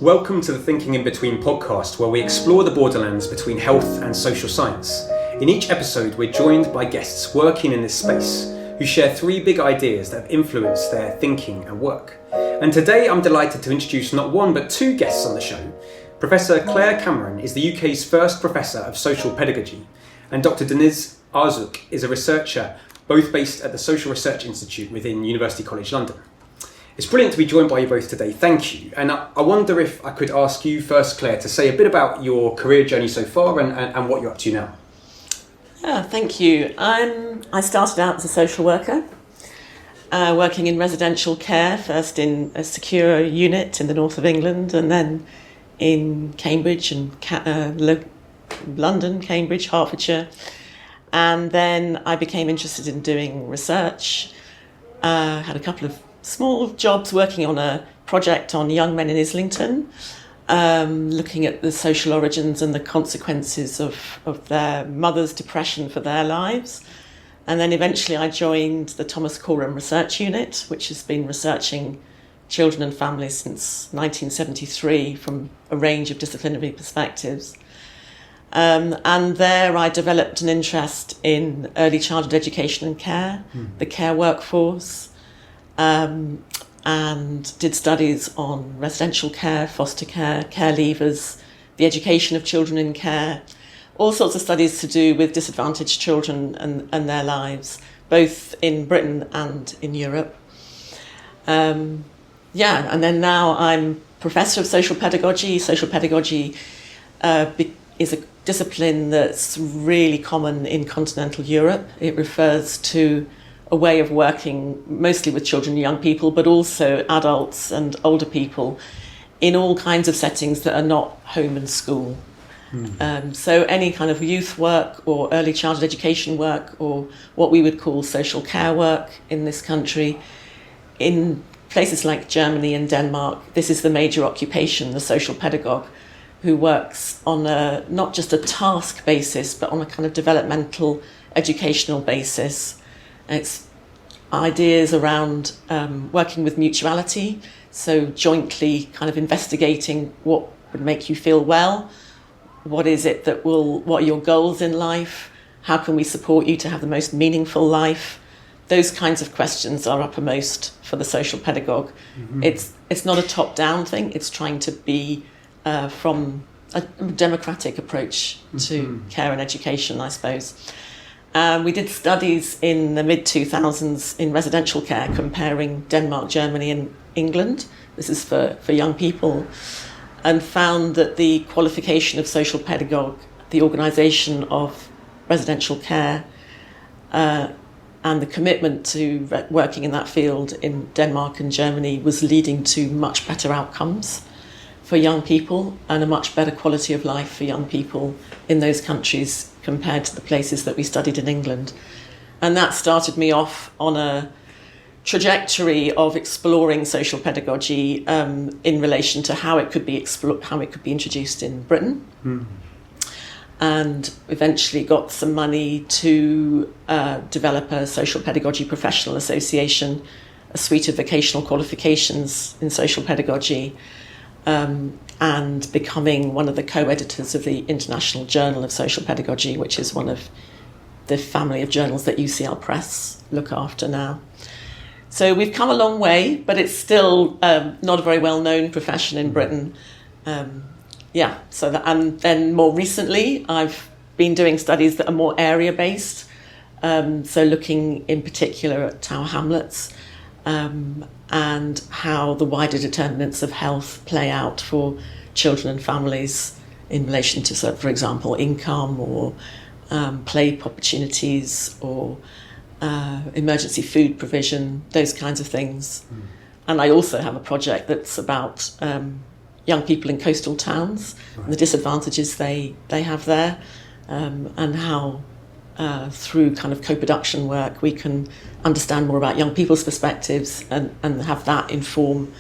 Welcome to the Thinking in Between podcast, where we explore the borderlands between health and social science. In each episode, we're joined by guests working in this space who share three big ideas that have influenced their thinking and work. And today I'm delighted to introduce not one but two guests on the show. Professor Claire Cameron is the UK's first Professor of Social Pedagogy, and Dr. Deniz Arzuk is a researcher, both based at the Social Research Institute within University College London. It's brilliant to be joined by you both today, thank you. And I wonder if I could ask you first, Claire, to say a bit about your career journey so far and what you're up to now. Yeah, thank you. I started out as a social worker, working in residential care, first in a secure unit in the north of England, and then in Cambridge and London, Cambridge, Hertfordshire. And then I became interested in doing research, had a couple of small jobs working on a project on young men in Islington, looking at the social origins and the consequences of their mother's depression for their lives. And then eventually I joined the Thomas Coram Research Unit, which has been researching children and families since 1973 from a range of disciplinary perspectives. And there I developed an interest in early childhood education and care, the care workforce, and did studies on residential care, foster care, care leavers, the education of children in care, all sorts of studies to do with disadvantaged children and their lives, both in Britain and in Europe. And then now I'm Professor of Social Pedagogy. Social Pedagogy is a discipline that's really common in continental Europe. It refers to a way of working mostly with children and young people, but also adults and older people in all kinds of settings that are not home and school. So any kind of youth work or early childhood education work, or what we would call social care work in this country. In places like Germany and Denmark, this is the major occupation, the social pedagogue, who works on not just a task basis, but on a kind of developmental educational basis. It's ideas around working with mutuality, so jointly kind of investigating what would make you feel well, what are your goals in life, how can we support you to have the most meaningful life. Those kinds of questions are uppermost for the social pedagogue. Mm-hmm. It's not a top-down thing, it's trying to be from a democratic approach to care and education, I suppose. We did studies in the mid-2000s in residential care, comparing Denmark, Germany and England. This is for young people, and found that the qualification of social pedagogue, the organisation of residential care, and the commitment to working in that field in Denmark and Germany was leading to much better outcomes for young people and a much better quality of life for young people in those countries compared to the places that we studied in England. And that started me off on a trajectory of exploring social pedagogy in relation to how it could be introduced in Britain. And eventually got some money to develop a social pedagogy professional association, a suite of vocational qualifications in social pedagogy, and becoming one of the co-editors of the International Journal of Social Pedagogy, which is one of the family of journals that UCL Press look after now. So we've come a long way, but it's still not a very well-known profession in Britain. And then more recently, I've been doing studies that are more area-based, so looking in particular at Tower Hamlets, and how the wider determinants of health play out for children and families in relation to, so, for example, income or play opportunities or emergency food provision, those kinds of things. And I also have a project that's about young people in coastal towns, and the disadvantages they have there, and how through kind of co-production work we can understand more about young people's perspectives and have that inform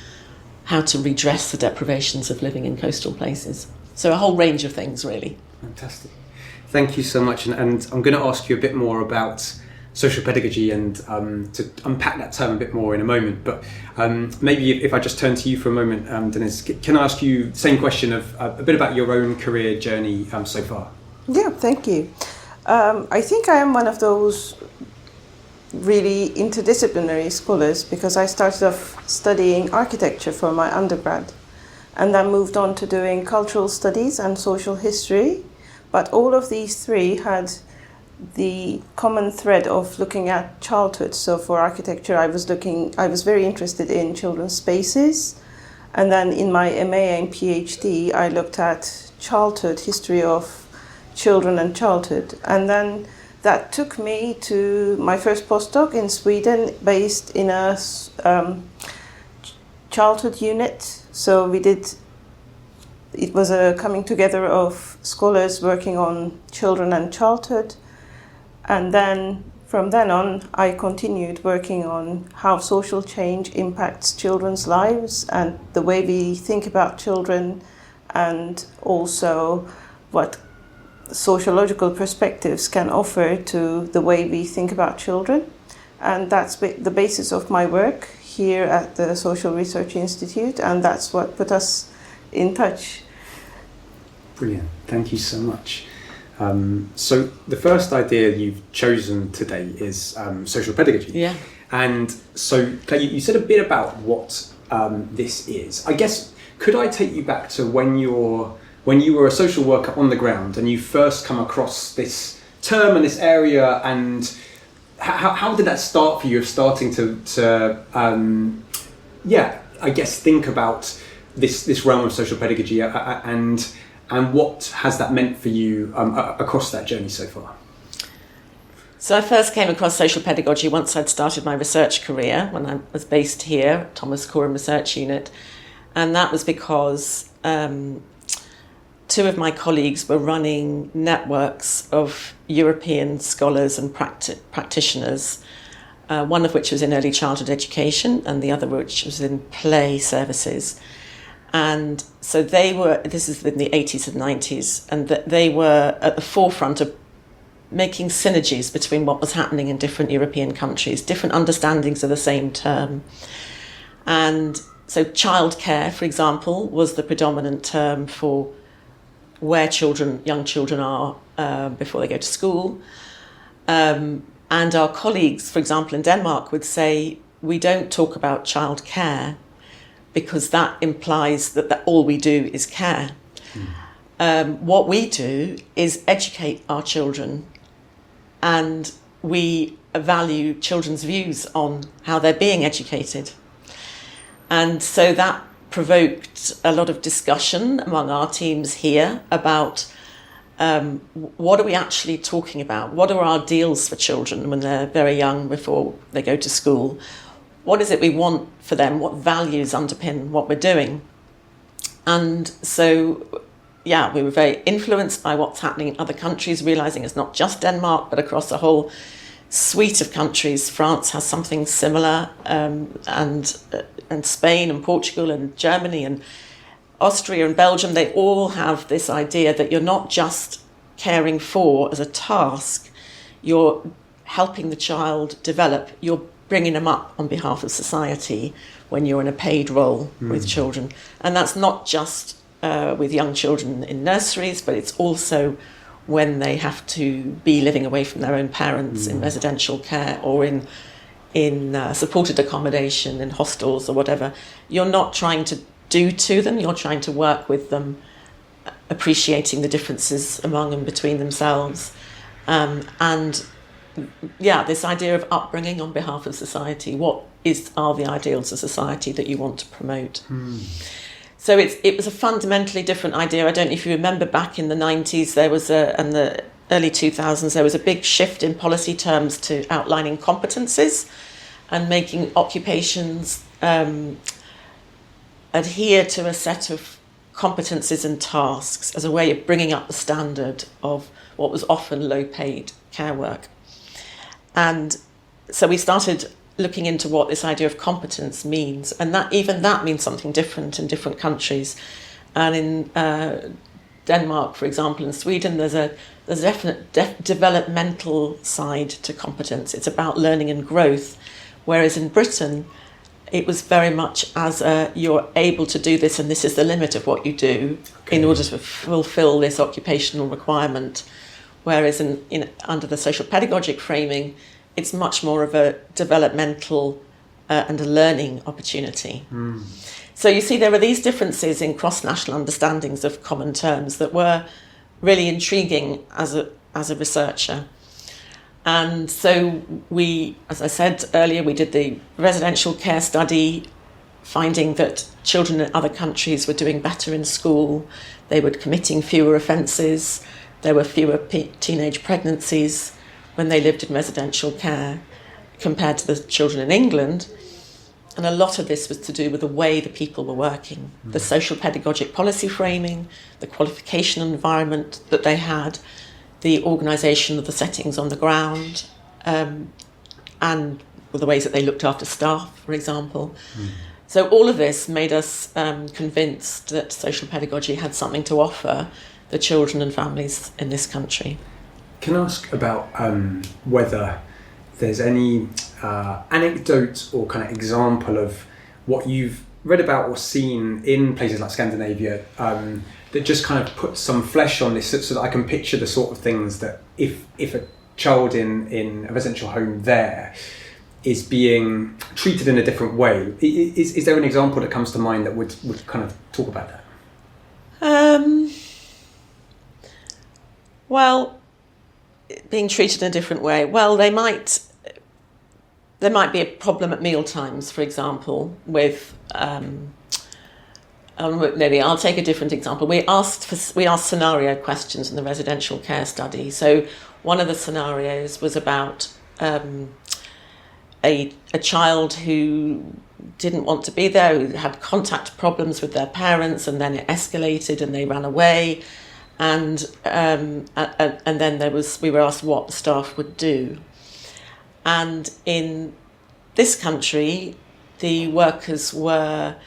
how to redress the deprivations of living in coastal places. So a whole range of things, really. Fantastic. Thank you so much. And I'm going to ask you a bit more about social pedagogy and to unpack that term a bit more in a moment. But maybe if I just turn to you for a moment, Deniz, can I ask you the same question of a bit about your own career journey so far? Yeah, thank you. I think I am one of those really interdisciplinary scholars because I started off studying architecture for my undergrad and then moved on to doing cultural studies and social history. But all of these three had the common thread of looking at childhood. So for architecture, I was very interested in children's spaces. And then in my MA and PhD, I looked at childhood, history of children and childhood. And then that took me to my first postdoc in Sweden, based in a childhood unit. So it was a coming together of scholars working on children and childhood. And then from then on, I continued working on how social change impacts children's lives and the way we think about children, and also what sociological perspectives can offer to the way we think about children. And that's the basis of my work here at the Social Research Institute, and that's what put us in touch. Brilliant, thank you so much. So the first idea you've chosen today is social pedagogy. Yeah. And so Claire, you said a bit about what this is. I guess, could I take you back to when you were a social worker on the ground and you first come across this term and this area, and how did that start for you, of starting to I guess think about this realm of social pedagogy and what has that meant for you across that journey so far? So I first came across social pedagogy once I'd started my research career, when I was based here, Thomas Coram Research Unit. And that was because two of my colleagues were running networks of European scholars and practitioners, one of which was in early childhood education and the other which was in play services. And so this is in the 80s and 90s, and they were at the forefront of making synergies between what was happening in different European countries, different understandings of the same term. And so childcare, for example, was the predominant term for where young children are before they go to school. And our colleagues, for example, in Denmark would say, we don't talk about childcare because that implies that all we do is care. What we do is educate our children, and we value children's views on how they're being educated. And so that provoked a lot of discussion among our teams here about what are we actually talking about? What are our ideals for children when they're very young, before they go to school? What is it we want for them? What values underpin what we're doing? And so, we were very influenced by what's happening in other countries, realising it's not just Denmark, but across a whole suite of countries. France has something similar, and Spain and Portugal and Germany and Austria and Belgium, they all have this idea that you're not just caring for as a task, you're helping the child develop, you're bringing them up on behalf of society when you're in a paid role with children. And that's not just with young children in nurseries, but it's also when they have to be living away from their own parents in residential care or in supported accommodation, in hostels or whatever. You're not trying to do to them, you're trying to work with them, appreciating the differences among and between themselves. This idea of upbringing on behalf of society. What are the ideals of society that you want to promote? So it was a fundamentally different idea. I don't know if you remember, back in the 90s, and the early 2000s, there was a big shift in policy terms to outlining competencies and making occupations adhere to a set of competencies and tasks as a way of bringing up the standard of what was often low-paid care work. And so we started looking into what this idea of competence means, and that means something different in different countries. And in Denmark, for example, and Sweden, there's a definite developmental side to competence. It's about learning and growth, whereas in Britain, it was very much as you're able to do this and this is the limit of what you do in order to fulfil this occupational requirement. Whereas under the social pedagogic framing, it's much more of a developmental and a learning opportunity. So you see there are these differences in cross-national understandings of common terms that were really intriguing as a researcher. And so we, as I said earlier, we did the residential care study, finding that children in other countries were doing better in school, they were committing fewer offences, there were fewer teenage pregnancies when they lived in residential care compared to the children in England. And a lot of this was to do with the way the people were working, the social pedagogic policy framing, the qualification environment that they had, the organisation of the settings on the ground, and the ways that they looked after staff, for example. So all of this made us convinced that social pedagogy had something to offer the children and families in this country. Can I ask about whether there's any anecdote or kind of example of what you've read about or seen in places like Scandinavia that just kind of put some flesh on this so that I can picture the sort of things that if a child in a residential home there is being treated in a different way, is there an example that comes to mind that would kind of talk about that? Well, being treated in a different way. Well, there might be a problem at meal times, for example, with maybe I'll take a different example. We asked scenario questions in the residential care study. So one of the scenarios was about a child who didn't want to be there, who had contact problems with their parents, and then it escalated and they ran away. And then we were asked what the staff would do. And in this country, the workers were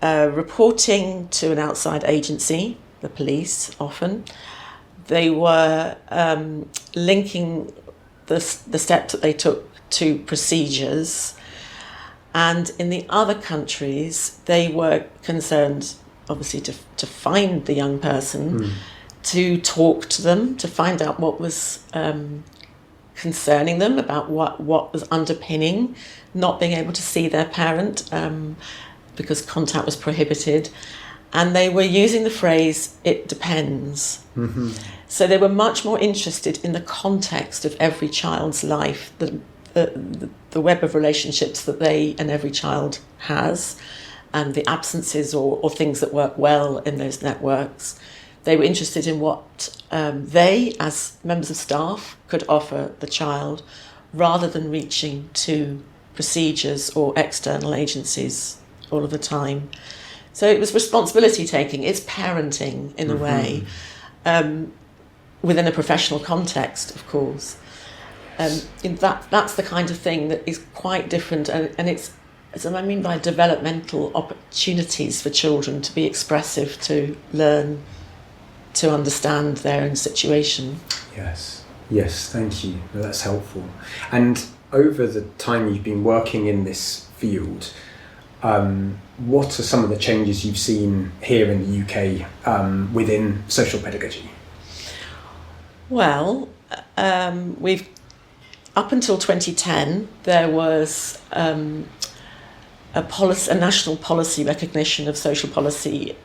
reporting to an outside agency, the police often. They were linking the steps that they took to procedures. And in the other countries, they were concerned, obviously, to find the young person, to talk to them, to find out what was concerning them, about what was underpinning not being able to see their parent because contact was prohibited. And they were using the phrase, "it depends." Mm-hmm. So they were much more interested in the context of every child's life, the web of relationships that they and every child has, and the absences or things that work well in those networks. They were interested in what they, as members of staff, could offer the child, rather than reaching to procedures or external agencies all of the time. So it was responsibility taking, it's parenting in a way, within a professional context, of course. That's the kind of thing that is quite different, and it's, as I mean by developmental opportunities for children to be expressive, to learn, to understand their own situation. Yes, thank you. No, that's helpful. And over the time you've been working in this field, what are some of the changes you've seen here in the UK within social pedagogy? Well, we've up until 2010 there was a national policy recognition of social pedagogy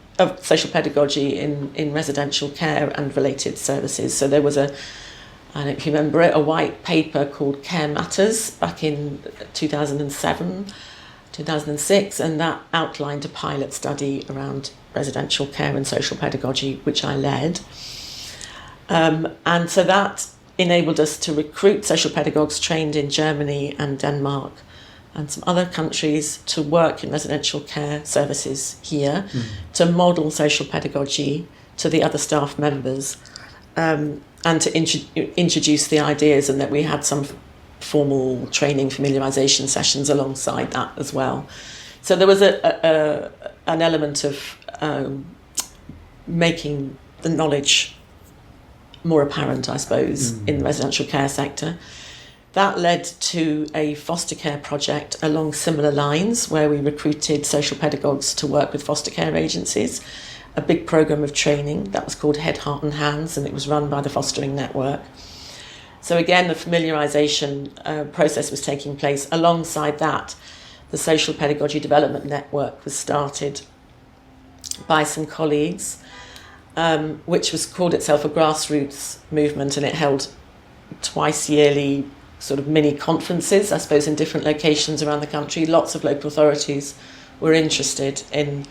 in residential care and related services. So there was I don't know if you remember it, a white paper called Care Matters back in 2007, 2006, and that outlined a pilot study around residential care and social pedagogy, which I led. And so that enabled us to recruit social pedagogues trained in Germany and Denmark and some other countries to work in residential care services here, to model social pedagogy to the other staff members, and to introduce the ideas, and that we had some formal training familiarisation sessions alongside that as well. So there was an element of making the knowledge more apparent, I suppose, in the residential care sector. That led to a foster care project along similar lines, where we recruited social pedagogues to work with foster care agencies, a big programme of training that was called Head, Heart and Hands, and it was run by the Fostering Network. So again, the familiarisation process was taking place. Alongside that, the Social Pedagogy Development Network was started by some colleagues, which was called itself a grassroots movement, and it held twice yearly sort of mini conferences, I suppose, in different locations around the country. Lots of local authorities were interested in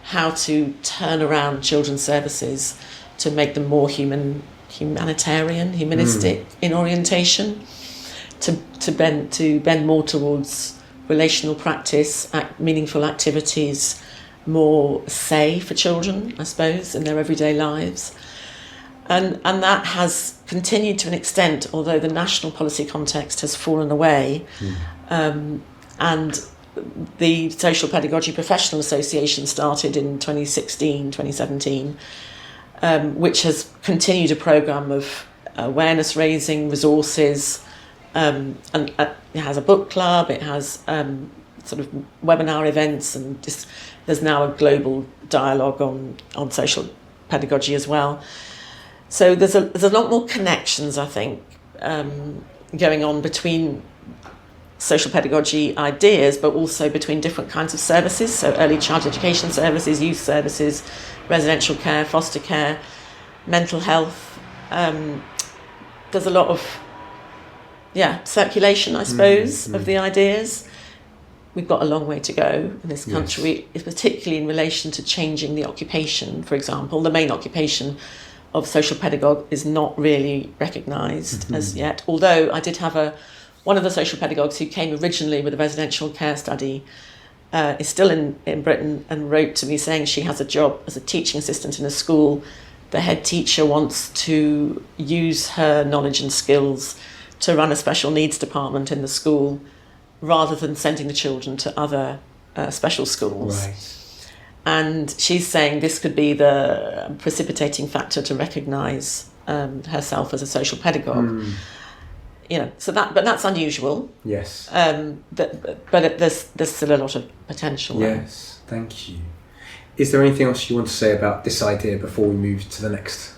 how to turn around children's services to make them more humanitarian, humanistic in orientation, to bend more towards relational practice, meaningful activities, more say for children, I suppose, in their everyday lives. And that has continued to an extent, although the national policy context has fallen away. And the Social Pedagogy Professional Association started in 2016, 2017, which has continued a programme of awareness raising, resources, and it has a book club, it has sort of webinar events, and there's now a global dialogue on social pedagogy as well. So there's a lot more connections, I think, going on between social pedagogy ideas, but also between different kinds of services, so early childhood education services, youth services, residential care, foster care, mental health. There's a lot of circulation, I suppose, of the ideas. We've got a long way to go in this country, particularly in relation to changing the occupation, for example. The main occupation of social pedagogue is not really recognised as yet, although I did have one of the social pedagogues who came originally with a residential care study is still in Britain, and wrote to me saying she has a job as a teaching assistant in a school. The head teacher wants to use her knowledge and skills to run a special needs department in the school rather than sending the children to other special schools. Right. And she's saying this could be the precipitating factor to recognise herself as a social pedagogue. So that's unusual. Yes. But there's still a lot of potential. Yes, thank you. Is there anything else you want to say about this idea before we move to the next?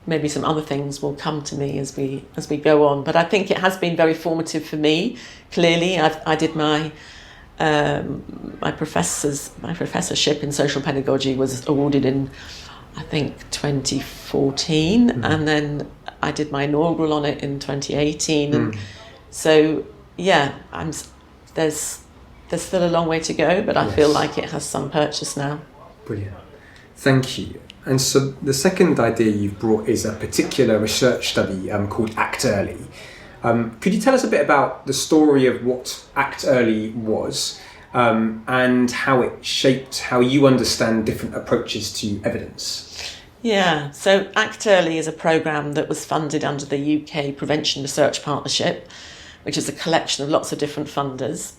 Maybe some other things will come to me as we go on. But I think it has been very formative for me. Clearly, I did my professorship in social pedagogy was awarded in, I think, 2014, and then I did my inaugural on it in 2018. And so, there's still a long way to go, but I feel like it has some purchase now. Brilliant. Thank you. And so the second idea you've brought is a particular research study called Act Early. Could you tell us a bit about the story of what Act Early was and how it shaped how you understand different approaches to evidence? Yeah, so Act Early is a programme that was funded under the UK Prevention Research Partnership, which is a collection of lots of different funders,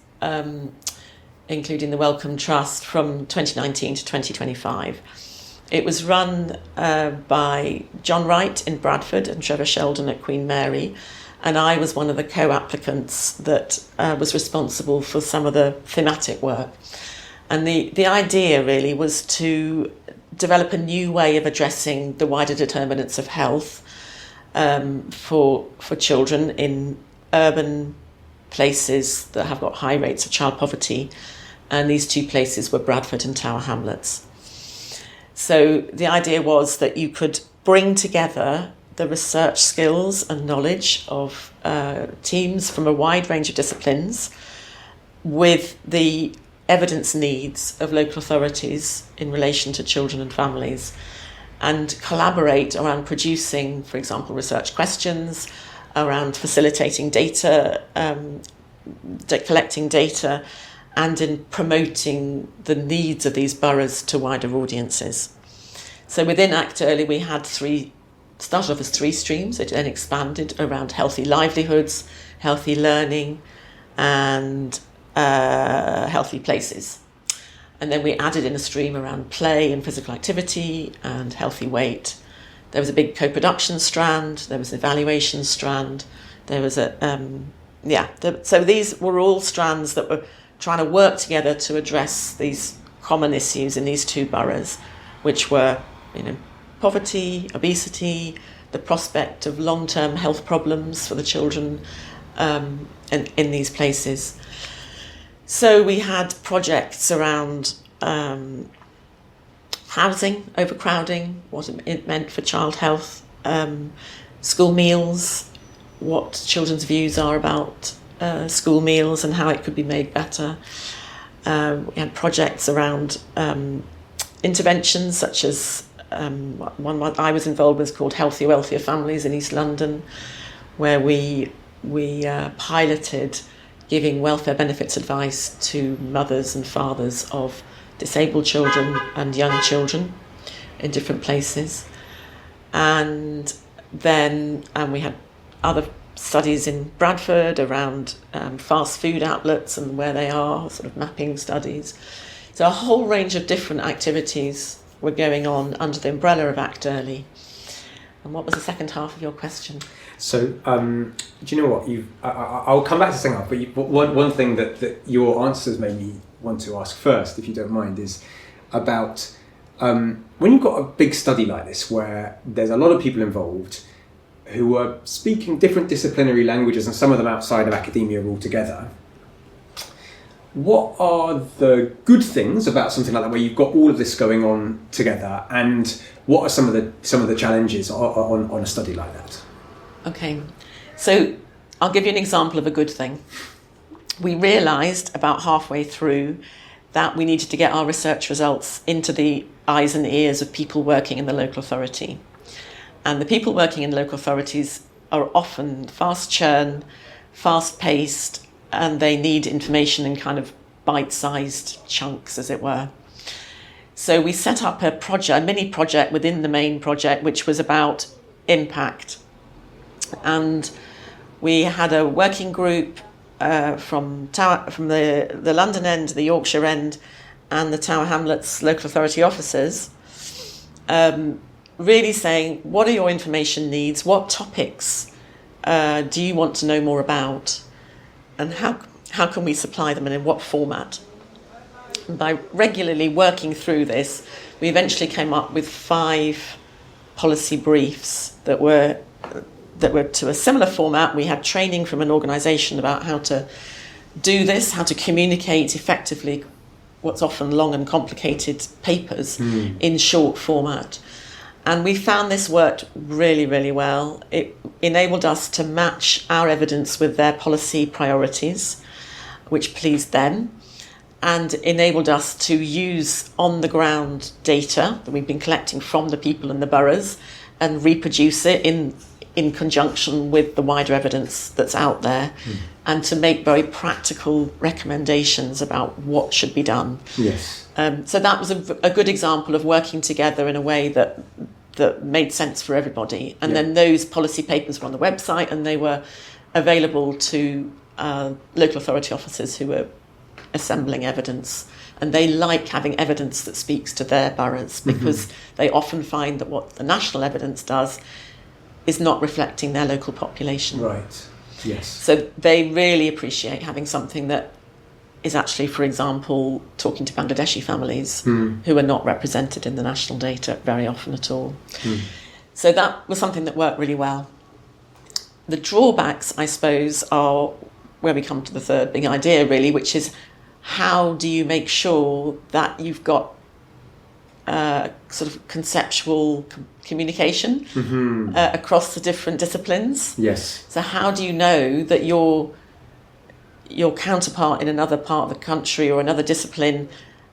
including the Wellcome Trust, from 2019 to 2025. It was run by John Wright in Bradford and Trevor Sheldon at Queen Mary, and I was one of the co-applicants that was responsible for some of the thematic work. And the idea really was to develop a new way of addressing the wider determinants of health for children in urban places that have got high rates of child poverty, and these two places were Bradford and Tower Hamlets. So the idea was that you could bring together the research skills and knowledge of teams from a wide range of disciplines with the evidence needs of local authorities in relation to children and families, and collaborate around producing, for example, research questions, around facilitating data, collecting data, and in promoting the needs of these boroughs to wider audiences. So within Act Early, we had started off as three streams. It then expanded around healthy livelihoods, healthy learning, and healthy places. And then we added in a stream around play and physical activity and healthy weight. There was a big co-production strand, there was an evaluation strand, there was so these were all strands that were trying to work together to address these common issues in these two boroughs, which were, poverty, obesity, the prospect of long-term health problems for the children in these places. So we had projects around housing, overcrowding, what it meant for child health, school meals, what children's views are about school meals and how it could be made better. We had projects around interventions such as one I was involved with called Healthier, Wealthier Families in East London, where we piloted giving welfare benefits advice to mothers and fathers of disabled children and young children in different places. And then we had other studies in Bradford around fast food outlets and where they are, sort of mapping studies. So a whole range of different activities were going on under the umbrella of Act Early. And what was the second half of your question? So, do you know what? I'll come back to the second half, but one thing that your answers made me want to ask first, if you don't mind, is about when you've got a big study like this where there's a lot of people involved who are speaking different disciplinary languages and some of them outside of academia altogether. What are the good things about something like that, where you've got all of this going on together, and what are some of the challenges on a study like that? Okay, so I'll give you an example of a good thing. We realised about halfway through that we needed to get our research results into the eyes and ears of people working in the local authority. And the people working in local authorities are often fast churn, fast paced, and they need information in kind of bite-sized chunks, as it were. So we set up a mini project within the main project, which was about impact. And we had a working group from the London end, the Yorkshire end, and the Tower Hamlets local authority officers, really saying, what are your information needs? What topics do you want to know more about? And how can we supply them and in what format? And by regularly working through this, we eventually came up with 5 policy briefs that were to a similar format. We had training from an organisation about how to do this, how to communicate effectively what's often long and complicated papers in short format. And we found this worked really, really well. It enabled us to match our evidence with their policy priorities, which pleased them, and enabled us to use on-the-ground data that we've been collecting from the people in the boroughs and reproduce it in conjunction with the wider evidence that's out there, and to make very practical recommendations about what should be done. Yes. So that was a good example of working together in a way that made sense for everybody. And then those policy papers were on the website, and they were available to local authority officers who were assembling evidence. And they like having evidence that speaks to their boroughs, because they often find that what the national evidence does is not reflecting their local population. Right, yes. So they really appreciate having something that is actually, for example, talking to Bangladeshi families who are not represented in the national data very often at all. So that was something that worked really well. The drawbacks, I suppose, are where we come to the third big idea, really, which is how do you make sure that you've got sort of conceptual communication across the different disciplines? Yes. So how do you know that your counterpart in another part of the country or another discipline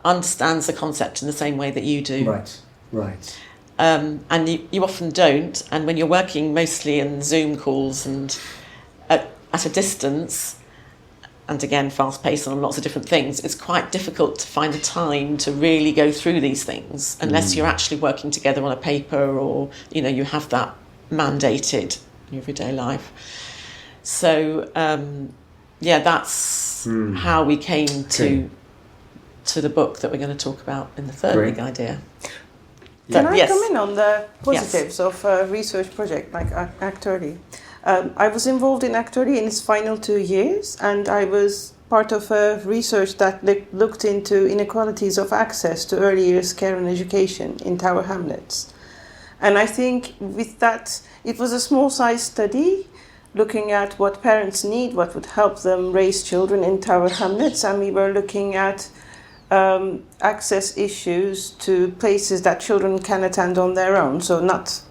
understands the concept in the same way that you do? Right. And you often don't. And when you're working mostly in Zoom calls and at a distance, and again, fast-paced on lots of different things, it's quite difficult to find the time to really go through these things unless you're actually working together on a paper, or, you have that mandated in your everyday life. So, that's how we came to to the book that we're going to talk about in the third Great. big idea. Can I Yes. come in on the positives of a research project like Act Early? I was involved in Act Early in its final 2 years, and I was part of a research that looked into inequalities of access to early years care and education in Tower Hamlets. And I think with that, it was a small-sized study looking at what parents need, what would help them raise children in Tower Hamlets, and we were looking at access issues to places that children can attend on their own, so not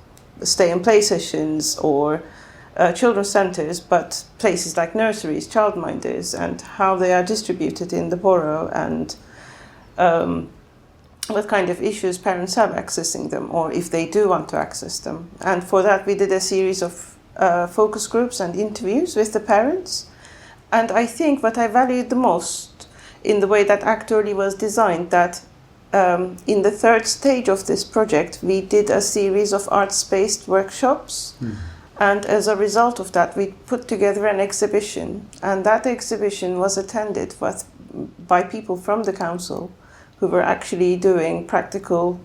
stay-and-play sessions or children's centres, but places like nurseries, childminders, and how they are distributed in the borough, and what kind of issues parents have accessing them, or if they do want to access them. And for that we did a series of focus groups and interviews with the parents. And I think what I valued the most in the way that Act Early was designed, that in the third stage of this project we did a series of arts-based workshops. And as a result of that, we put together an exhibition, and that exhibition was attended by people from the council who were actually doing practical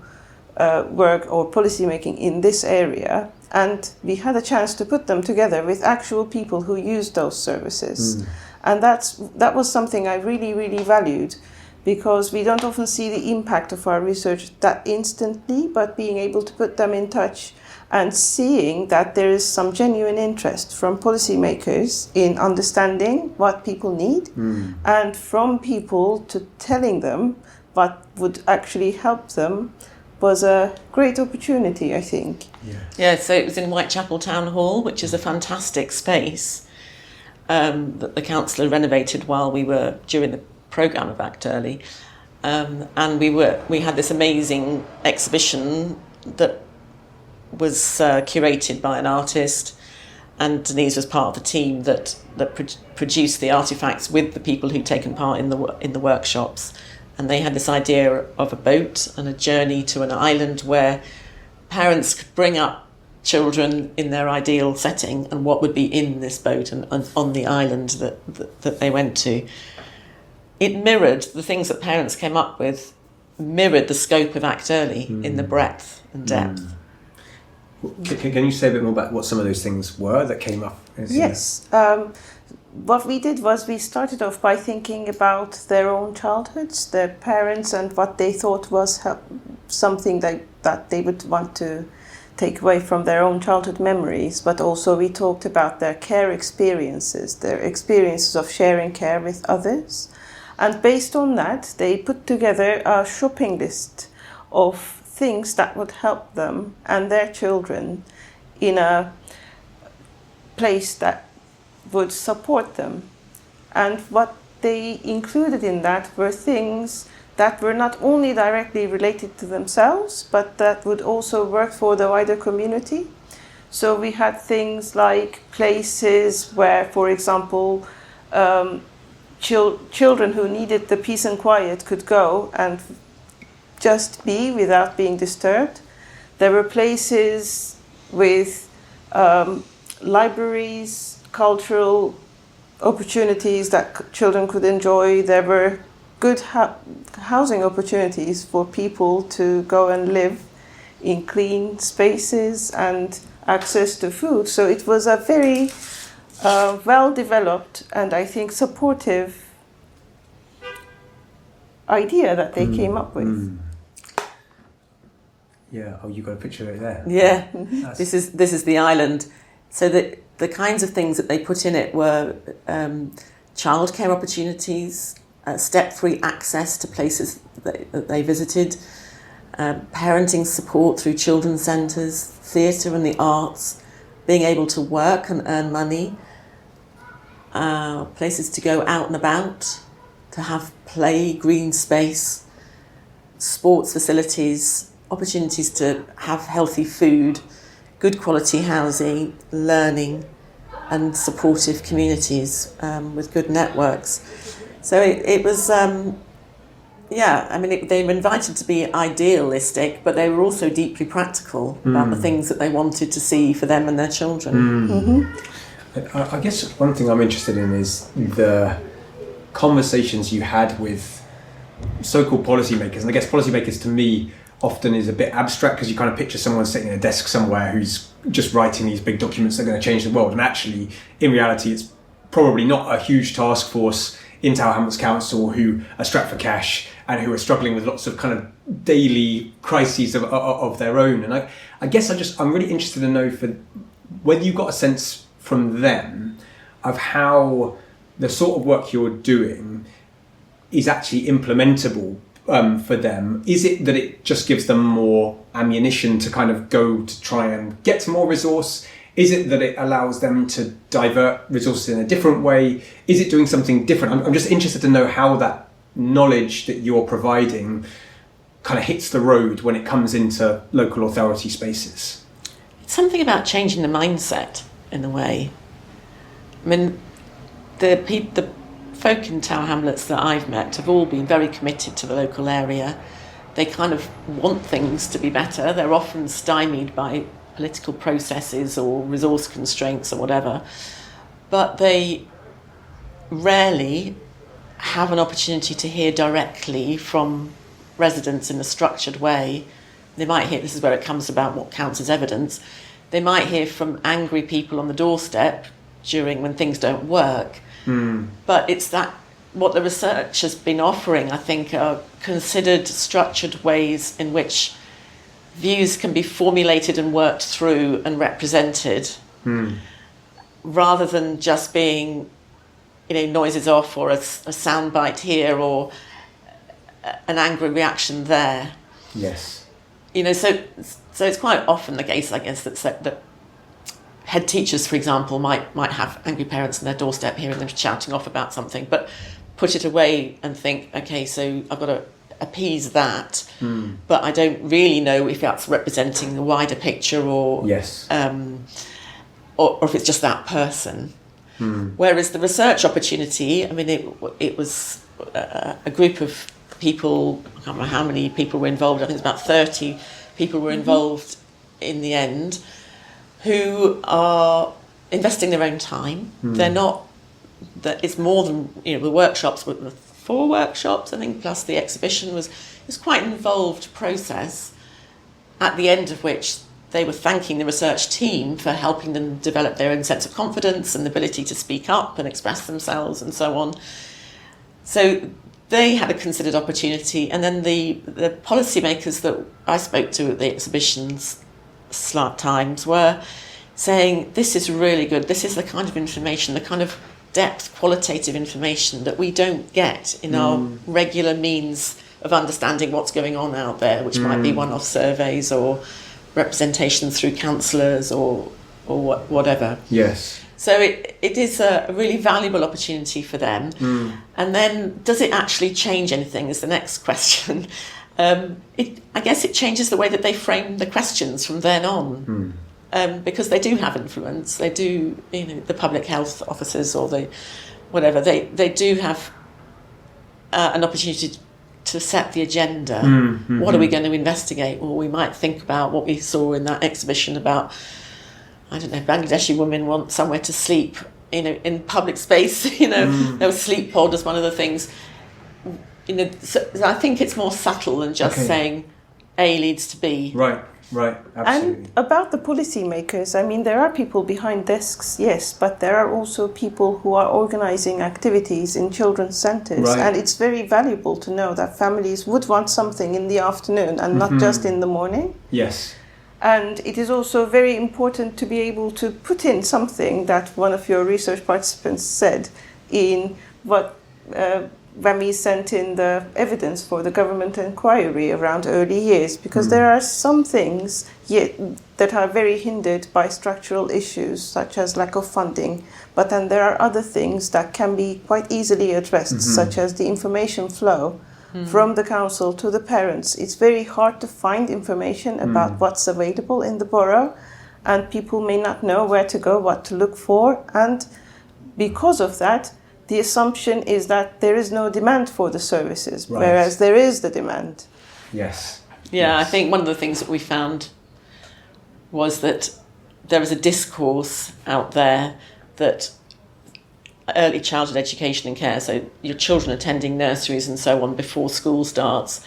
work or policy making in this area. And we had a chance to put them together with actual people who used those services. And that was something I really, really valued, because we don't often see the impact of our research that instantly, but being able to put them in touch and seeing that there is some genuine interest from policymakers in understanding what people need, and from people to telling them what would actually help them, was a great opportunity, I think. Yeah, so it was in Whitechapel Town Hall, which is a fantastic space that the councillor renovated while we were during the programme of Act Early, and we had this amazing exhibition that was curated by an artist, and Deniz was part of the team that produced the artefacts with the people who'd taken part in the workshops. And they had this idea of a boat and a journey to an island where parents could bring up children in their ideal setting and what would be in this boat and on the island that they went to. It mirrored the things that parents came up with, mirrored the scope of Act Early in the breadth and depth. Can you say a bit more about what some of those things were that came up? Yes. What we did was we started off by thinking about their own childhoods, their parents, and what they thought was something that they would want to take away from their own childhood memories. But also we talked about their care experiences, their experiences of sharing care with others. And based on that, they put together a shopping list of things that would help them and their children in a place that would support them. And what they included in that were things that were not only directly related to themselves, but that would also work for the wider community. So we had things like places where, for example, children who needed the peace and quiet could go and just be without being disturbed. There were places with libraries, cultural opportunities that children could enjoy. There were good housing opportunities for people to go and live in clean spaces and access to food. So it was a very well-developed and I think supportive idea that they came up with. Yeah. Oh, you got a picture of it there. Yeah. This is the island. So the kinds of things that they put in it were childcare opportunities, step-free access to places that they visited, parenting support through children's centres, theatre and the arts, being able to work and earn money, places to go out and about, to have play, green space, sports facilities, opportunities to have healthy food, good quality housing, learning and supportive communities with good networks. So it was, they were invited to be idealistic, but they were also deeply practical about the things that they wanted to see for them and their children. I guess one thing I'm interested in is the conversations you had with so-called policymakers, and I guess policymakers to me often is a bit abstract because you kind of picture someone sitting at a desk somewhere who's just writing these big documents that are going to change the world, and actually in reality it's probably not a huge task force in Tower Hamlets Council who are strapped for cash and who are struggling with lots of kind of daily crises of their own. And I guess I'm really interested to know for whether you got a sense from them of how the sort of work you're doing is actually implementable for them. Is it that it just gives them more ammunition to kind of go to try and get some more resource? Is it that it allows them to divert resources in a different way? Is it doing something different? I'm just interested to know how that knowledge that you're providing kind of hits the road when it comes into local authority spaces. It's something about changing the mindset in a way. I mean, the folk in Tower Hamlets that I've met have all been very committed to the local area. They kind of want things to be better. They're often stymied by political processes or resource constraints or whatever, but they rarely have an opportunity to hear directly from residents in a structured way. They might hear, this is where it comes about what counts as evidence, they might hear from angry people on the doorstep when things don't work. But it's that what the research has been offering, I think, are considered structured ways in which views can be formulated and worked through and represented, rather than just being, noises off or a soundbite here or an angry reaction there. Yes. So it's quite often the case, I guess, that head teachers, for example, might have angry parents on their doorstep hearing them shouting off about something, but put it away and think, okay, so I've got to appease that, but I don't really know if that's representing the wider picture or yes, or if it's just that person. Whereas the research opportunity, I mean, it was a group of people, I can't remember how many people were involved, I think it's about 30 people were involved in the end, who are investing their own time. They're not, that it's more than, the workshops, were 4 workshops, I think, plus the exhibition was quite an involved process, at the end of which they were thanking the research team for helping them develop their own sense of confidence and the ability to speak up and express themselves and so on. So they had a considered opportunity, and then the policymakers that I spoke to at the exhibitions times were saying, this is really good, this is the kind of information, the kind of depth, qualitative information that we don't get in our regular means of understanding what's going on out there, which might be one-off surveys or representation through counsellors or whatever. Yes. So it is a really valuable opportunity for them. And then, does it actually change anything is the next question. I guess it changes the way that they frame the questions from then on. Because they do have influence. They do, the public health officers or the whatever, they do have an opportunity to set the agenda. What are we going to investigate? Or we might think about what we saw in that exhibition about, I don't know, Bangladeshi women want somewhere to sleep, in public space. There was sleep pod as one of the things. So I think it's more subtle than just saying A leads to B. Right, absolutely. And about the policymakers, I mean, there are people behind desks, yes, but there are also people who are organising activities in children's centres. Right. And it's very valuable to know that families would want something in the afternoon and not just in the morning. Yes. And it is also very important to be able to put in something that one of your research participants said in what when we sent in the evidence for the government inquiry around early years, because there are some things yet that are very hindered by structural issues such as lack of funding, but then there are other things that can be quite easily addressed, such as the information flow from the council to the parents. It's very hard to find information about what's available in the borough, and people may not know where to go, what to look for, and because of that, the assumption is that there is no demand for the services, whereas there is the demand. Yes. Yeah, yes. I think one of the things that we found was that there is a discourse out there that early childhood education and care, so your children attending nurseries and so on before school starts,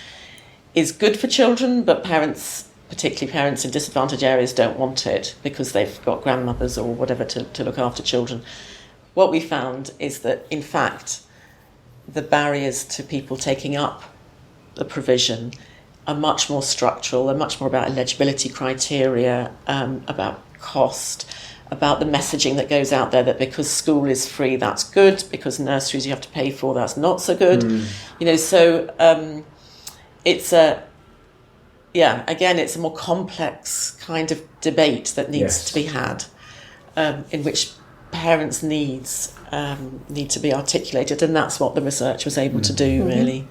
is good for children, but parents, particularly parents in disadvantaged areas, don't want it because they've got grandmothers or whatever to look after children. What we found is that, in fact, the barriers to people taking up the provision are much more structural. They're much more about eligibility criteria, about cost, about the messaging that goes out there that because school is free, that's good, because nurseries you have to pay for, that's not so good. It's it's a more complex kind of debate that needs to be had, in which parents' needs need to be articulated, and that's what the research was able to do, really.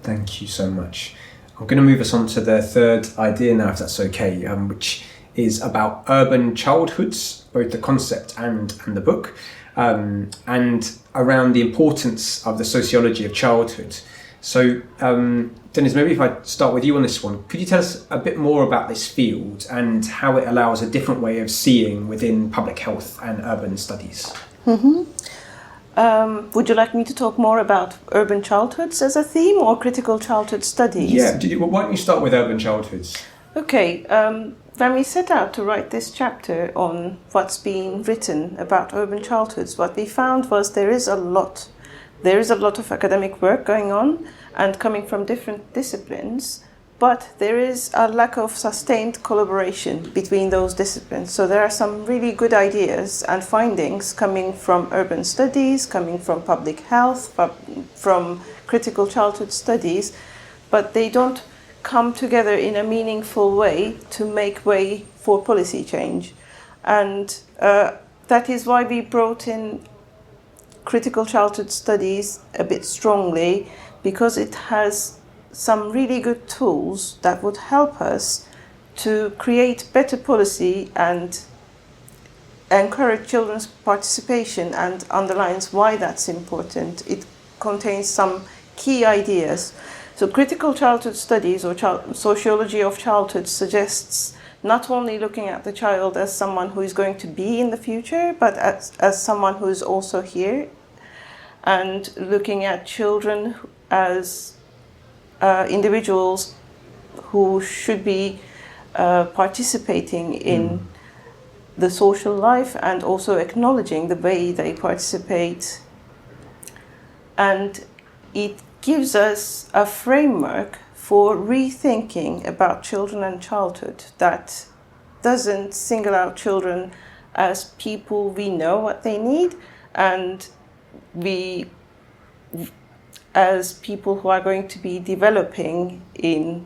Thank you so much. I'm going to move us on to the third idea now, if that's okay, which is about urban childhoods, both the concept and the book, and around the importance of the sociology of childhood. So, Deniz, maybe if I start with you on this one, could you tell us a bit more about this field and how it allows a different way of seeing within public health and urban studies? Would you like me to talk more about urban childhoods as a theme or critical childhood studies? Yeah, why don't you start with urban childhoods? Okay, when we set out to write this chapter on what's being written about urban childhoods, what we found was there is a lot of academic work going on and coming from different disciplines, but there is a lack of sustained collaboration between those disciplines. So there are some really good ideas and findings coming from urban studies, coming from public health, from critical childhood studies, but they don't come together in a meaningful way to make way for policy change. And that is why we brought in critical childhood studies a bit strongly, because it has some really good tools that would help us to create better policy and encourage children's participation, and underlines why that's important. It contains some key ideas. So critical childhood studies or sociology of childhood suggests not only looking at the child as someone who is going to be in the future, but as someone who is also here, and looking at children as individuals who should be participating in the social life and also acknowledging the way they participate. And it gives us a framework for rethinking about children and childhood that doesn't single out children as people we know what they need and we as people who are going to be developing in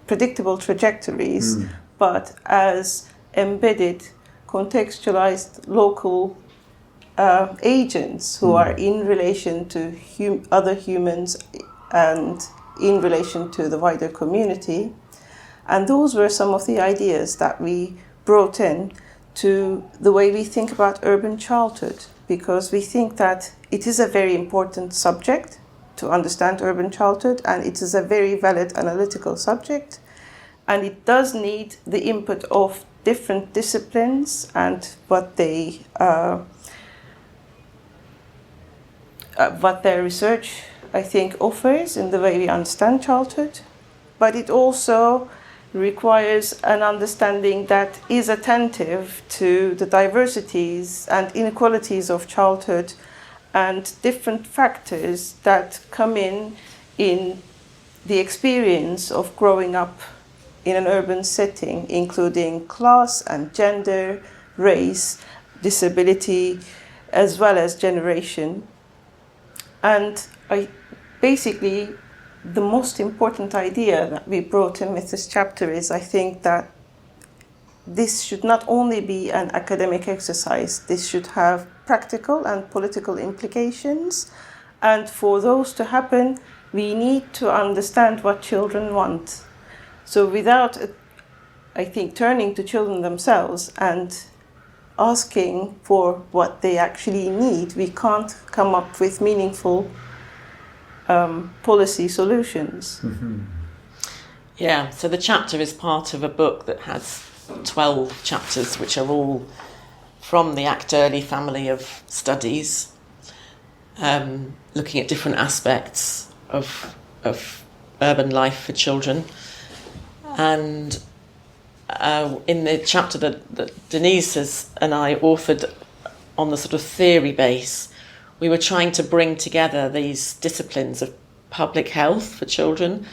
predictable trajectories, but as embedded, contextualized local agents who are in relation to other humans and in relation to the wider community. And those were some of the ideas that we brought in to the way we think about urban childhood, because we think that it is a very important subject to understand urban childhood, and it is a very valid analytical subject, and it does need the input of different disciplines and what their research, I think, offers in the way we understand childhood. But it also requires an understanding that is attentive to the diversities and inequalities of childhood and different factors that come in the experience of growing up in an urban setting, including class and gender, race, disability, as well as generation. And basically, the most important idea that we brought in with this chapter is, I think, that this should not only be an academic exercise, this should have practical and political implications. And for those to happen, we need to understand what children want. So without, I think, turning to children themselves and asking for what they actually need, we can't come up with meaningful policy solutions. Yeah, so the chapter is part of a book that has 12 chapters, which are all from the Act Early family of studies, looking at different aspects of urban life for children. And in the chapter that Deniz and I authored on the sort of theory base, we were trying to bring together these disciplines of public health for children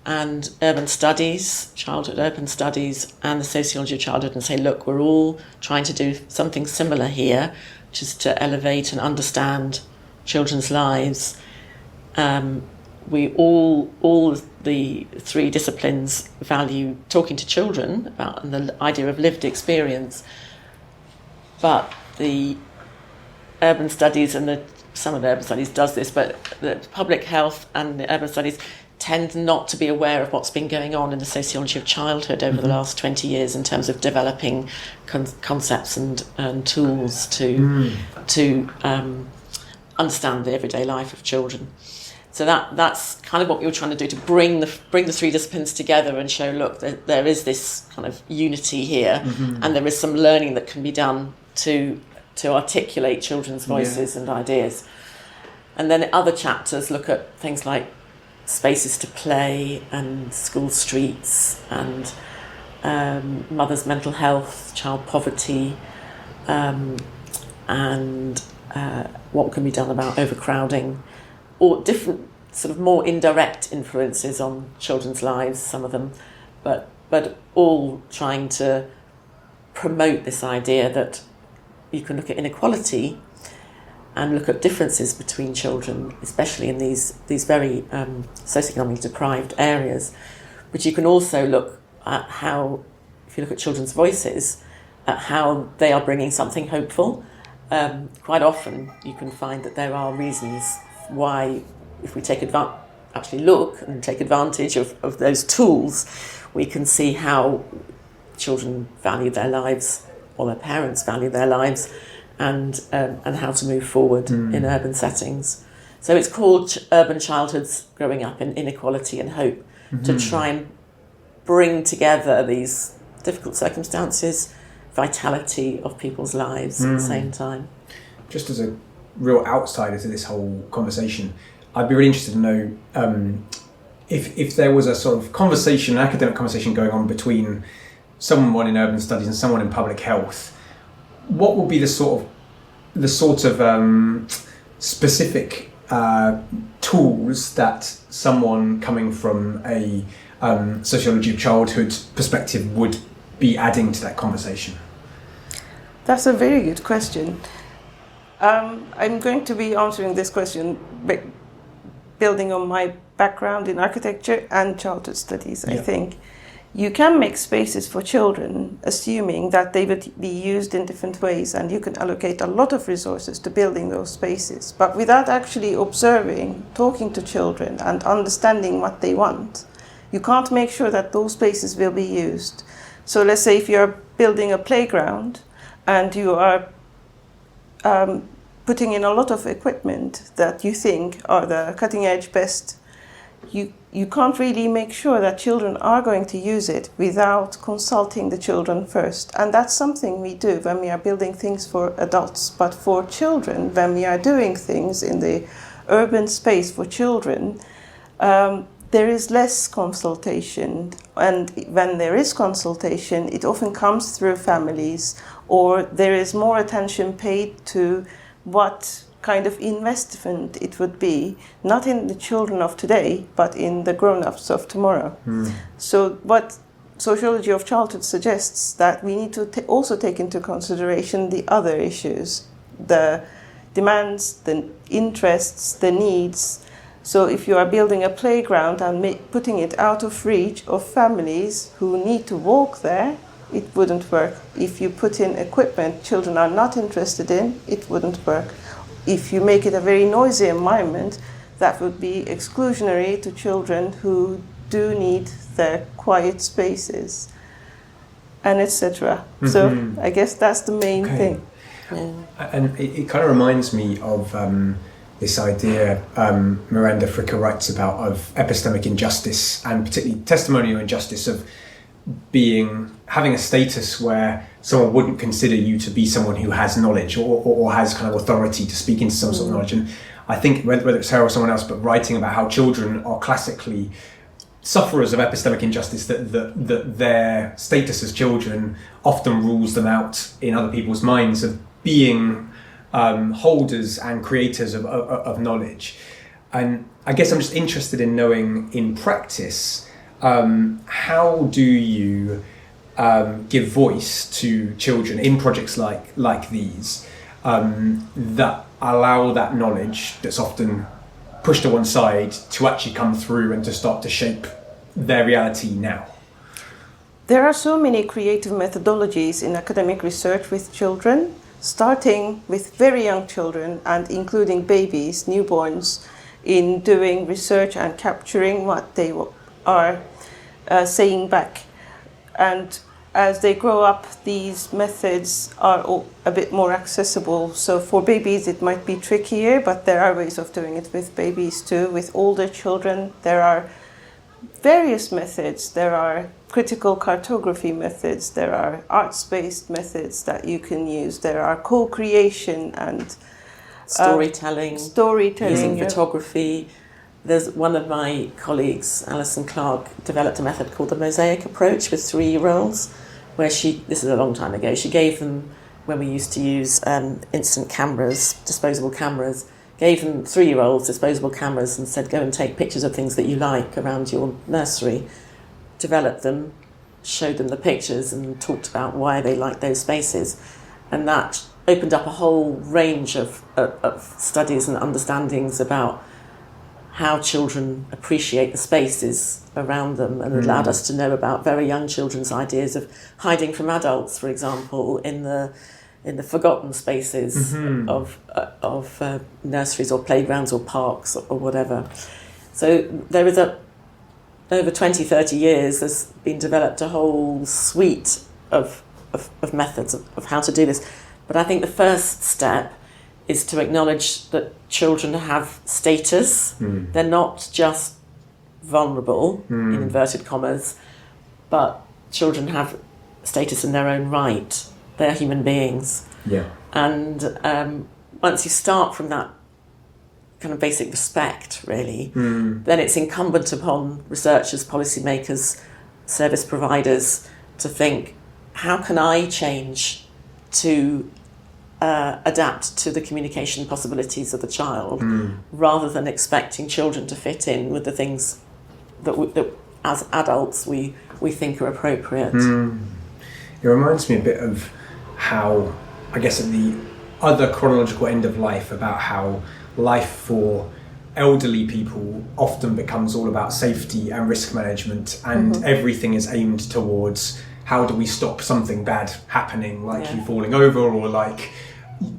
and urban studies, childhood urban studies, and the sociology of childhood, and say, look, we're all trying to do something similar here, which is to elevate and understand children's lives. We all the three disciplines value talking to children about and the idea of lived experience, but the urban studies and some of the urban studies does this, but the public health and the urban studies tend not to be aware of what's been going on in the sociology of childhood over the last 20 years in terms of developing concepts and tools to understand the everyday life of children. So that's kind of what we were trying to do, to bring the three disciplines together and show, look, there is this kind of unity here, and there is some learning that can be done to articulate children's voices and ideas. And then other chapters look at things like spaces to play and school streets and mother's mental health, child poverty, and what can be done about overcrowding, or different sort of more indirect influences on children's lives, some of them, but all trying to promote this idea that you can look at inequality and look at differences between children, especially in these very socioeconomically deprived areas. But you can also look at how, if you look at children's voices, at how they are bringing something hopeful. Quite often you can find that there are reasons why, if we take look and take advantage of those tools, we can see how children value their lives, or their parents value their lives, and how to move forward in urban settings. So it's called Urban Childhoods Growing Up in Inequality and Hope, to try and bring together these difficult circumstances, vitality of people's lives at the same time. Just as a real outsider to this whole conversation, I'd be really interested to know if there was a sort of conversation, an academic conversation going on between someone in urban studies and someone in public health, what would be the sort of specific tools that someone coming from a sociology of childhood perspective would be adding to that conversation? That's a very good question. I'm going to be answering this question building on my background in architecture and childhood studies, I think. You can make spaces for children, assuming that they would be used in different ways, and you can allocate a lot of resources to building those spaces. But without actually observing, talking to children, and understanding what they want, you can't make sure that those spaces will be used. So let's say if you're building a playground and you are putting in a lot of equipment that you think are the cutting edge best, you can't really make sure that children are going to use it without consulting the children first. And that's something we do when we are building things for adults. But for children, when we are doing things in the urban space for children, there is less consultation. And when there is consultation, it often comes through families, or there is more attention paid to what kind of investment it would be, not in the children of today, but in the grown-ups of tomorrow. So what sociology of childhood suggests, that we need to also take into consideration the other issues, the demands, the interests, the needs. So if you are building a playground and putting it out of reach of families who need to walk there, it wouldn't work. If you put in equipment children are not interested in, it wouldn't work. If you make it a very noisy environment, that would be exclusionary to children who do need their quiet spaces, and etc. So I guess that's the main thing. And it kind of reminds me of this idea Miranda Fricker writes about, of epistemic injustice, and particularly testimonial injustice, of having a status where someone wouldn't consider you to be someone who has knowledge or has kind of authority to speak into some sort of knowledge. And I think whether it's her or someone else, but writing about how children are classically sufferers of epistemic injustice, that their status as children often rules them out in other people's minds of being holders and creators of knowledge. And I guess I'm just interested in knowing, in practice, how do you give voice to children in projects like these that allow that knowledge that's often pushed to one side to actually come through and to start to shape their reality now? There are so many creative methodologies in academic research with children, starting with very young children and including babies, newborns, in doing research and capturing what they are saying back. And as they grow up, these methods are a bit more accessible. So for babies, it might be trickier, but there are ways of doing it with babies too. With older children, there are various methods. There are critical cartography methods. There are arts-based methods that you can use. There are co-creation and storytelling, using yeah. photography. There's one of my colleagues, Alison Clark, developed a method called the mosaic approach with 3-year-olds, where this is a long time ago, she gave them, when we used to use instant cameras, disposable cameras, gave them 3-year-olds disposable cameras and said, go and take pictures of things that you like around your nursery, developed them, showed them the pictures and talked about why they liked those spaces. And that opened up a whole range of studies and understandings about how children appreciate the spaces around them, and allowed us to know about very young children's ideas of hiding from adults, for example, in the forgotten spaces of nurseries or playgrounds or parks or whatever. So there is over 20, 30 years, there's been developed a whole suite of methods of how to do this. But I think the first step is to acknowledge that children have status. They're not just vulnerable, in inverted commas, but children have status in their own right. They're human beings. Yeah. And once you start from that kind of basic respect, really, then it's incumbent upon researchers, policymakers, service providers to think, how can I change to adapt to the communication possibilities of the child, rather than expecting children to fit in with the things that as adults we think are appropriate. It reminds me a bit of how, I guess, at the other chronological end of life, about how life for elderly people often becomes all about safety and risk management, and everything is aimed towards how do we stop something bad happening, like you falling over, or like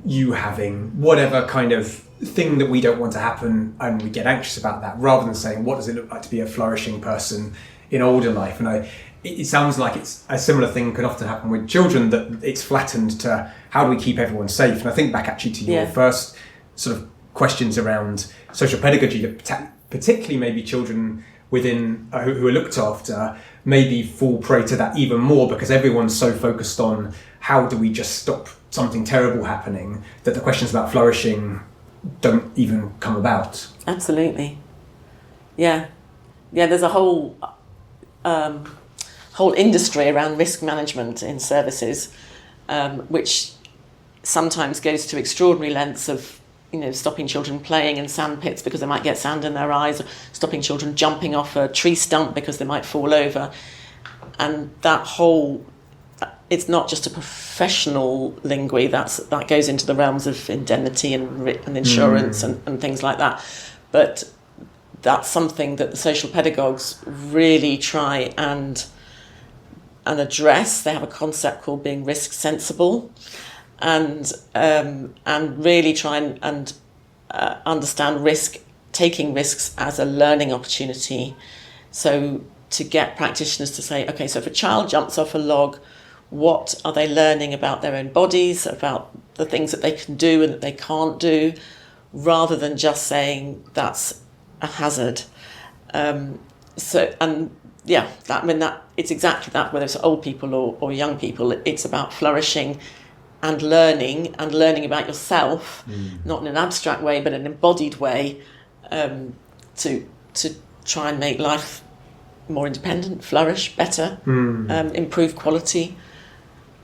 you having whatever kind of thing that we don't want to happen, and we get anxious about that, rather than saying, what does it look like to be a flourishing person in older life? And it sounds like it's a similar thing can often happen with children, that it's flattened to how do we keep everyone safe. And I think back actually to your first sort of questions around social pedagogy, that particularly maybe children within who are looked after maybe fall prey to that even more, because everyone's so focused on how do we just stop something terrible happening, that the questions about flourishing don't even come about. Absolutely. Yeah, there's a whole industry around risk management in services, which sometimes goes to extraordinary lengths of, stopping children playing in sand pits because they might get sand in their eyes, or stopping children jumping off a tree stump because they might fall over. And that whole, it's not just a professional lingui, that goes into the realms of indemnity and insurance and things like that. But that's something that the social pedagogues really try and address. They have a concept called being risk sensible, and really try and understand taking risks as a learning opportunity. So to get practitioners to say, okay, so if a child jumps off a log, what are they learning about their own bodies, about the things that they can do and that they can't do, rather than just saying that's a hazard. And that it's exactly that, whether it's old people or young people, it's about flourishing and learning about yourself, not in an abstract way, but an embodied way, to try and make life more independent, flourish better, improve quality,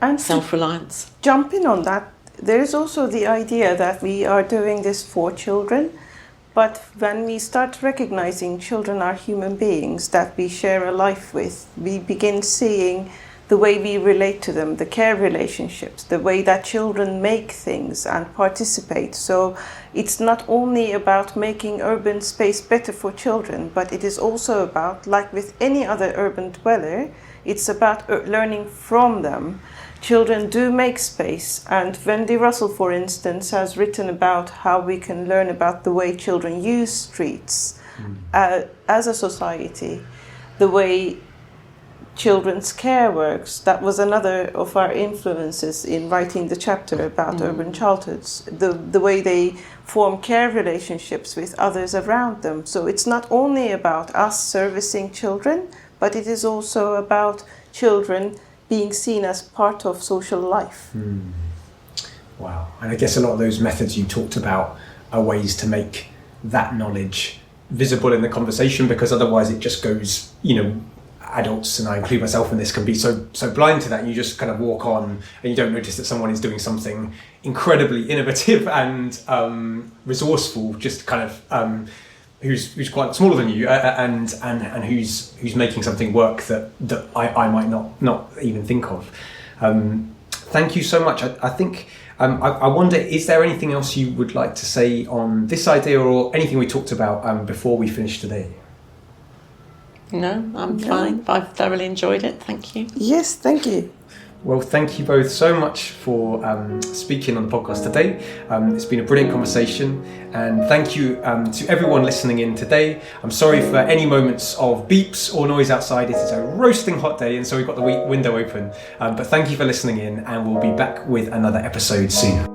and self-reliance. Jumping on that, there is also the idea that we are doing this for children, but when we start recognizing children are human beings that we share a life with, we begin seeing the way we relate to them, the care relationships, the way that children make things and participate. So it's not only about making urban space better for children, but it is also about, like with any other urban dweller, it's about learning from them. Children do make space, and Wendy Russell, for instance, has written about how we can learn about the way children use streets as a society, the way children's care works. That was another of our influences in writing the chapter about urban childhoods, the way they form care relationships with others around them. So it's not only about us servicing children, but it is also about children being seen as part of social life. Wow. And I guess a lot of those methods you talked about are ways to make that knowledge visible in the conversation, because otherwise it just goes, adults, and I include myself in this, can be so blind to that, and you just kind of walk on and you don't notice that someone is doing something incredibly innovative and resourceful, just kind of who's quite smaller than you, and who's making something work that I might not even think of. Thank you so much. I think I wonder, is there anything else you would like to say on this idea, or anything we talked about before we finish today? No, I'm fine. I've thoroughly enjoyed it. Thank you. Yes, thank you. Well, thank you both so much for speaking on the podcast today. It's been a brilliant conversation, and thank you to everyone listening in today. I'm sorry for any moments of beeps or noise outside. It is a roasting hot day, and so we've got the window open. But thank you for listening in, and we'll be back with another episode soon.